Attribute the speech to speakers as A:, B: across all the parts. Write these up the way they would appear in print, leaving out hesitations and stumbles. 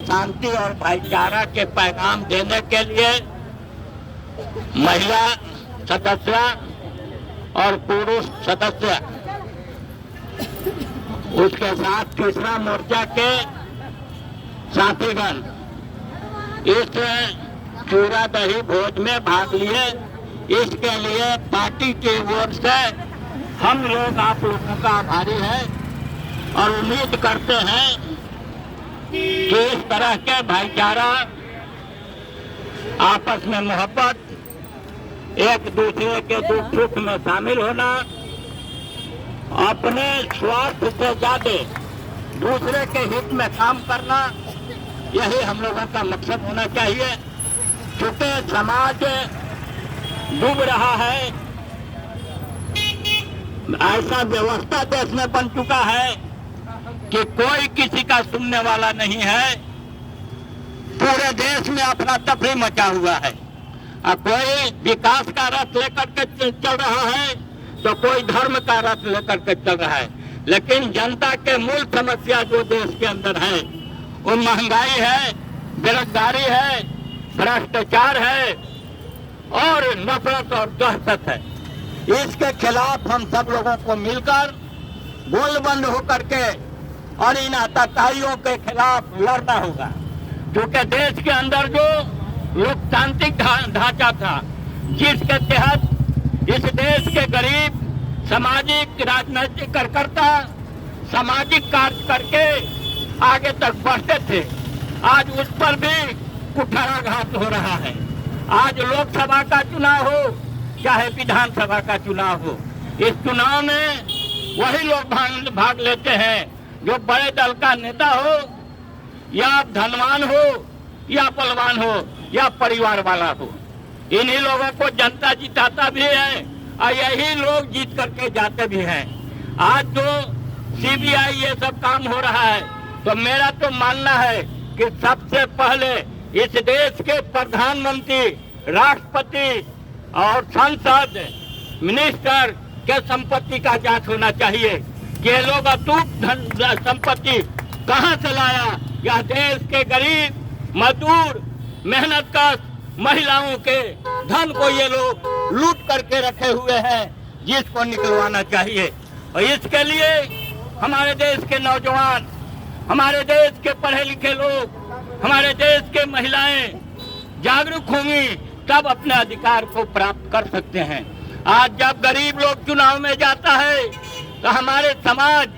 A: शांति और भाईचारा के पैगाम देने के लिए महिला सदस्य और पुरुष सदस्य, उसके साथ तीसरा मोर्चा के साथीगण इस चूरा दही भोज में भाग लिए। इसके लिए पार्टी की ओर से हम लोग आप लोगों का आभारी हैं और उम्मीद करते हैं कि इस तरह के भाईचारा, आपस में मोहब्बत, एक दूसरे के दुख सुख में शामिल होना, अपने स्वार्थ से ज्यादा दूसरे के हित में काम करना, यही हम लोगों का मकसद होना चाहिए। क्योंकि समाज डूब रहा है, ऐसा व्यवस्था देश में बन चुका है कि कोई किसी का सुनने वाला नहीं है। पूरे देश में अफरा तफरी मचा हुआ है। कोई विकास का रथ लेकर के चल रहा है तो कोई धर्म का रथ लेकर के चल रहा है। लेकिन जनता के मूल समस्या जो देश के अंदर है वो महंगाई है, बेरोजगारी है, भ्रष्टाचार है और नफरत और दहशत है। इसके खिलाफ हम सब लोगों को मिलकर गोलबंद होकर के और इन आतताइयों के खिलाफ लड़ना होगा। क्योंकि देश के अंदर जो लोकतांत्रिक ढांचा था, जिसके तहत इस देश के गरीब सामाजिक राजनीतिक कार्यकर्ता सामाजिक कार्य करके आगे तक बढ़ते थे, आज उस पर भी कुठाराघात हो रहा है। आज लोकसभा का चुनाव हो चाहे विधानसभा का चुनाव हो, इस चुनाव में वही लोग भाग लेते हैं जो बड़े दल का नेता हो या धनवान हो या बलवान हो या परिवार वाला हो। इन्हीं लोगों को जनता जिताता भी है और यही लोग जीत करके जाते भी हैं। आज जो सीबीआई ये सब काम हो रहा है, तो मेरा तो मानना है कि सबसे पहले इस देश के प्रधानमंत्री, राष्ट्रपति और संसद, मिनिस्टर के संपत्ति का जांच होना चाहिए कि ये लोग अटूट धन संपत्ति कहां से लाया। यह देश के गरीब मजदूर मेहनतकश महिलाओं के धन को ये लोग लूट करके रखे हुए हैं, जिसको निकलवाना चाहिए। और इसके लिए हमारे देश के नौजवान, हमारे देश के पढ़े लिखे लोग, हमारे देश के महिलाएं जागरूक होंगी तब अपने अधिकार को प्राप्त कर सकते हैं। आज जब गरीब लोग चुनाव में जाता है तो हमारे समाज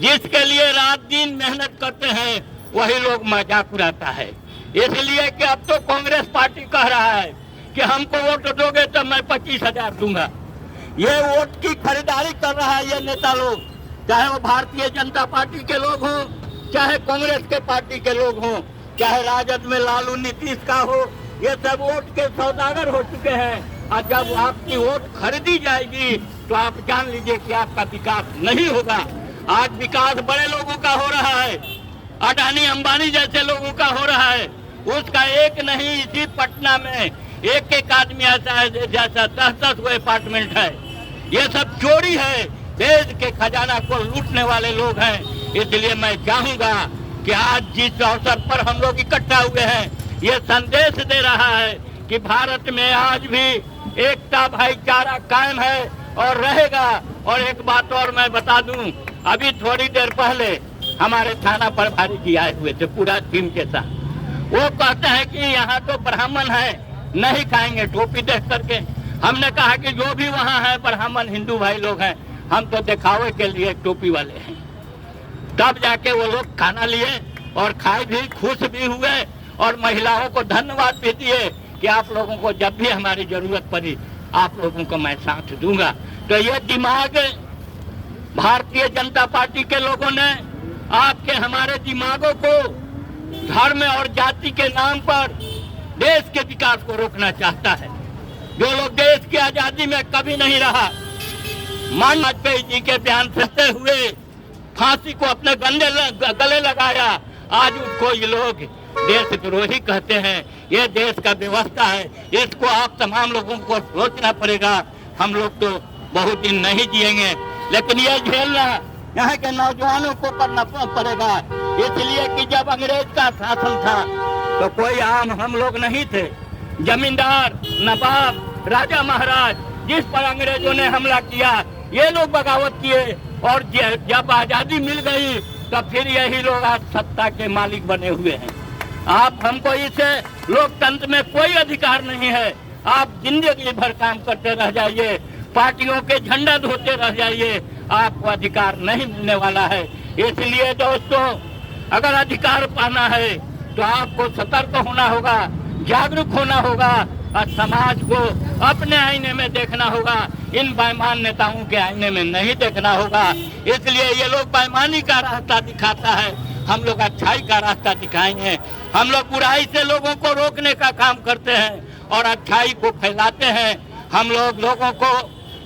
A: जिसके लिए रात दिन मेहनत करते हैं वही लोग मजाक उड़ाता है। इसलिए कि अब तो कांग्रेस पार्टी कह रहा है कि हमको वोट दोगे तो मैं 25,000 दूंगा। ये वोट की खरीदारी कर रहा है ये नेता लोग, चाहे वो भारतीय जनता पार्टी के लोग हों, चाहे कांग्रेस के पार्टी के लोग हों, चाहे राजद में लालू नीतीश का हो, ये सब वोट के सौदागर हो चुके हैं। और जब आपकी वोट खरीदी जाएगी तो आप जान लीजिए कि आपका विकास नहीं होगा। आज विकास बड़े लोगों का हो रहा है, अडानी अंबानी जैसे लोगों का हो रहा है, उसका एक नहीं, इसी पटना में एक एक आदमी ऐसा है जैसा 10-10 वो अपार्टमेंट है। ये सब चोरी है, देश के खजाना को लूटने वाले लोग हैं। इसलिए मैं चाहूंगा कि आज जिस अवसर पर हम लोग इकट्ठा हुए हैं, ये संदेश दे रहा है कि भारत में आज भी एकता भाईचारा कायम है और रहेगा। और एक बात और मैं बता दूं, अभी थोड़ी देर पहले हमारे थाना प्रभारी जी आए हुए थे पूरा टीम के साथ। वो कहते हैं कि यहाँ तो ब्राह्मण है, नहीं खाएंगे टोपी देख करके। हमने कहा कि जो भी वहाँ है ब्राह्मण हिंदू भाई लोग हैं, हम तो दिखावे के लिए टोपी वाले हैं। तब जाके वो लोग खाना लिए और खाए भी, खुश भी हुए और महिलाओं को धन्यवाद भी दिए कि आप लोगों को जब भी हमारी जरूरत पड़ी आप लोगों को मैं साथ दूंगा। तो ये दिमाग भारतीय जनता पार्टी के लोगों ने आपके हमारे दिमागों को धर्म और जाति के नाम पर देश के विकास को रोकना चाहता है। जो लोग देश की आजादी में कभी नहीं रहा, मान वाजपेयी जी के बयान सुनते हुए फांसी को अपने गले लगाया, आज उसको ये लोग देशद्रोही कहते हैं। ये देश का व्यवस्था है, इसको आप तमाम लोगों को सोचना पड़ेगा। हम लोग तो बहुत दिन नहीं जिएंगे, लेकिन ये झेलना यहाँ के नौजवानों को करना पड़ेगा। इसलिए कि जब अंग्रेज का शासन था तो कोई आम हम लोग नहीं थे। जमींदार, नवाब, राजा महाराज, जिस पर अंग्रेजों ने हमला किया ये लोग बगावत किए, और जब आजादी मिल गई तो फिर यही लोग आज सत्ता के मालिक बने हुए हैं। आप हमको इसे लोकतंत्र में कोई अधिकार नहीं है। आप जिंदगी भर काम करते रह जाइए, पार्टियों के झंडा धोते रह जाइए, आपको अधिकार नहीं मिलने वाला है। इसलिए दोस्तों, अगर अधिकार पाना है तो आपको सतर्क होना होगा, जागरूक होना होगा और समाज को अपने आईने में देखना होगा, इन बेईमान नेताओं के आईने में नहीं देखना होगा। इसलिए ये लोग बेईमानी का रास्ता दिखाता है, हम लोग अच्छाई का रास्ता दिखाएंगे। हम लोग बुराई से लोगों को रोकने का काम करते हैं और अच्छाई को फैलाते हैं। हम लोग लोगों को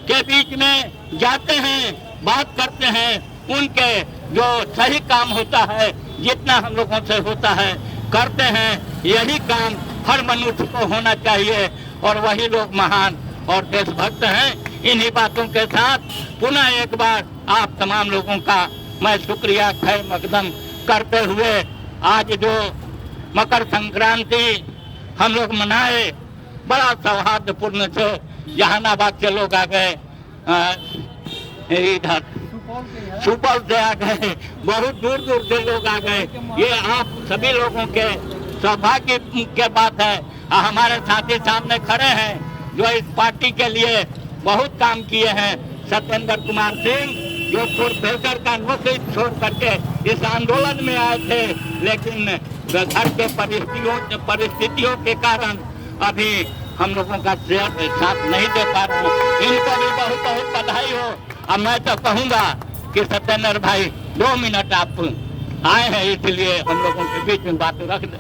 A: के बीच में जाते हैं, बात करते हैं, उनके जो सही काम होता है, जितना हम लोगों से होता है करते हैं। यही काम हर मनुष्य को होना चाहिए और वही लोग महान और देशभक्त हैं। इन्हीं बातों के साथ पुनः एक बार आप तमाम लोगों का मैं शुक्रिया खैर मकदम करते हुए, आज जो मकर संक्रांति हम लोग मनाए बड़ा सौहार्दपूर्ण से, जहानाबाद के लोग आ गए, इधर सुपौल से आ गए, बहुत दूर दूर से लोग आ गए। ये आप सभी लोगों के सौभाग्य की बात है। हमारे साथी सामने खड़े हैं जो इस पार्टी के लिए बहुत काम किए हैं। सत्येंद्र कुमार सिंह जो प्रोफेसर का नौकरी छोड़ करके इस आंदोलन में आए थे, लेकिन घर के परिस्थितियों के कारण अभी हम लोगों का साथ नहीं दे पा रहे। इनको भी बहुत बहुत बधाई हो। अब मैं तो कहूँगा कि सत्येंद्र भाई 2 मिनट आप आए हैं, इसलिए हम लोगों के बीच में बात रख दें।